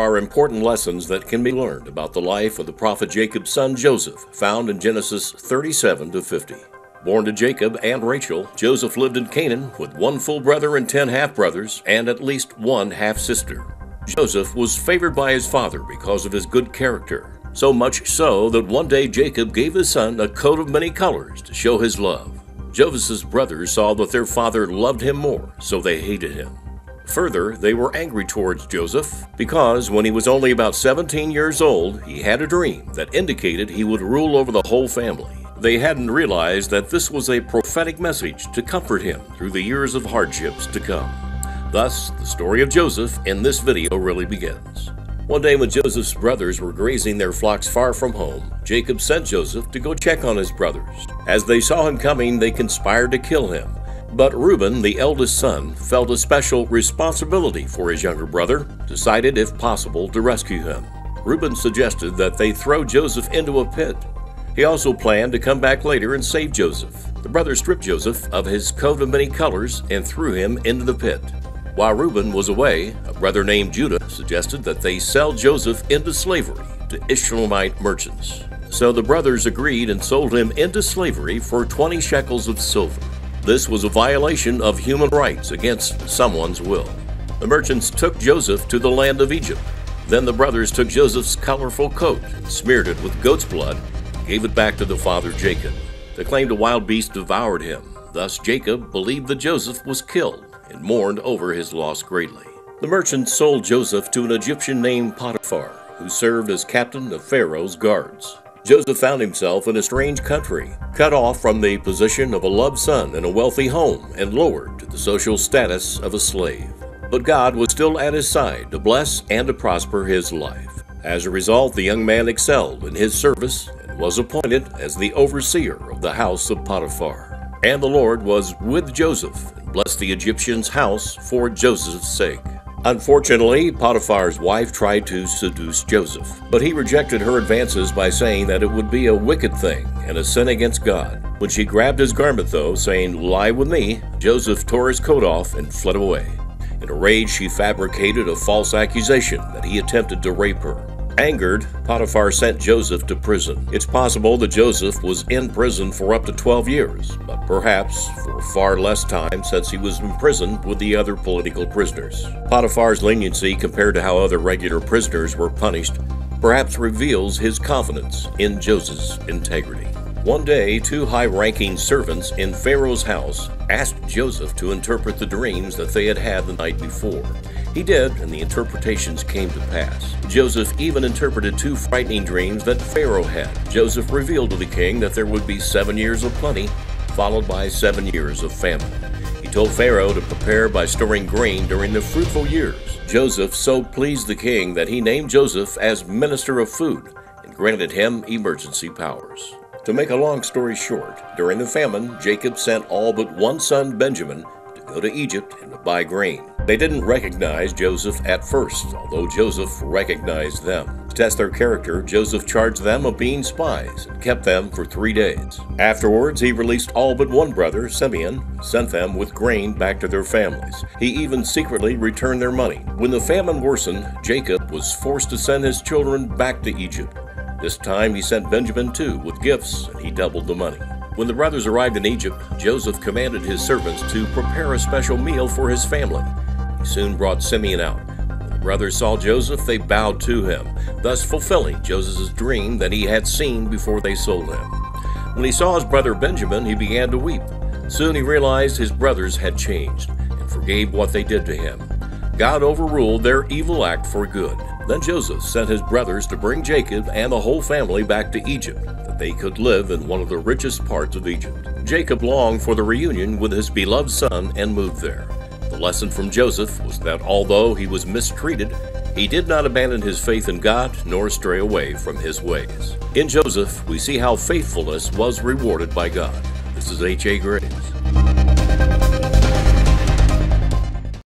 are important lessons that can be learned about the life of the prophet Jacob's son Joseph, found in Genesis 37 to 50. Born to Jacob and Rachel, Joseph lived in Canaan with one full brother and 10 half-brothers and at least one half-sister. Joseph was favored by his father because of his good character, so much so that one day Jacob gave his son a coat of many colors to show his love. Joseph's brothers saw that their father loved him more, so they hated him. Further, they were angry towards Joseph because when he was only about 17 years old, he had a dream that indicated he would rule over the whole family. They hadn't realized that this was a prophetic message to comfort him through the years of hardships to come. Thus, the story of Joseph in this video really begins. One day when Joseph's brothers were grazing their flocks far from home, Jacob sent Joseph to go check on his brothers. As they saw him coming, they conspired to kill him. But Reuben, the eldest son, felt a special responsibility for his younger brother, decided, if possible, to rescue him. Reuben suggested that they throw Joseph into a pit. He also planned to come back later and save Joseph. The brothers stripped Joseph of his coat of many colors and threw him into the pit. While Reuben was away, a brother named Judah suggested that they sell Joseph into slavery to Ishmaelite merchants. So the brothers agreed and sold him into slavery for 20 shekels of silver. This was a violation of human rights against someone's will. The merchants took Joseph to the land of Egypt. Then the brothers took Joseph's colorful coat and smeared it with goat's blood and gave it back to the father Jacob. They claimed a wild beast devoured him. Thus Jacob believed that Joseph was killed and mourned over his loss greatly. The merchants sold Joseph to an Egyptian named Potiphar, who served as captain of Pharaoh's guards. Joseph found himself in a strange country, cut off from the position of a loved son in a wealthy home and lowered to the social status of a slave. But God was still at his side to bless and to prosper his life. As a result, the young man excelled in his service and was appointed as the overseer of the house of Potiphar. And the Lord was with Joseph and blessed the Egyptian's house for Joseph's sake. Unfortunately, Potiphar's wife tried to seduce Joseph, but he rejected her advances by saying that it would be a wicked thing and a sin against God. When she grabbed his garment, though, saying, "Lie with me," Joseph tore his coat off and fled away. In a rage, she fabricated a false accusation that he attempted to rape her. Angered, Potiphar sent Joseph to prison. It's possible that Joseph was in prison for up to 12 years, but perhaps for far less time since he was imprisoned with the other political prisoners. Potiphar's leniency compared to how other regular prisoners were punished perhaps reveals his confidence in Joseph's integrity. One day, two high-ranking servants in Pharaoh's house asked Joseph to interpret the dreams that they had had the night before. He did, and the interpretations came to pass. Joseph even interpreted two frightening dreams that Pharaoh had. Joseph revealed to the king that there would be 7 years of plenty, followed by 7 years of famine. He told Pharaoh to prepare by storing grain during the fruitful years. Joseph so pleased the king that he named Joseph as minister of food and granted him emergency powers. To make a long story short, during the famine, Jacob sent all but one son, Benjamin, to go to Egypt and to buy grain. They didn't recognize Joseph at first, although Joseph recognized them. To test their character, Joseph charged them of being spies and kept them for 3 days. Afterwards, he released all but one brother, Simeon, sent them with grain back to their families. He even secretly returned their money. When the famine worsened, Jacob was forced to send his children back to Egypt. This time he sent Benjamin too with gifts, and he doubled the money. When the brothers arrived in Egypt, Joseph commanded his servants to prepare a special meal for his family. He soon brought Simeon out. When the brothers saw Joseph, they bowed to him, thus fulfilling Joseph's dream that he had seen before they sold him. When he saw his brother Benjamin, he began to weep. Soon he realized his brothers had changed and forgave what they did to him. God overruled their evil act for good. Then Joseph sent his brothers to bring Jacob and the whole family back to Egypt, that they could live in one of the richest parts of Egypt. Jacob longed for the reunion with his beloved son and moved there. The lesson from Joseph was that although he was mistreated, he did not abandon his faith in God nor stray away from his ways. In Joseph, we see how faithfulness was rewarded by God. This is H.A. Graves.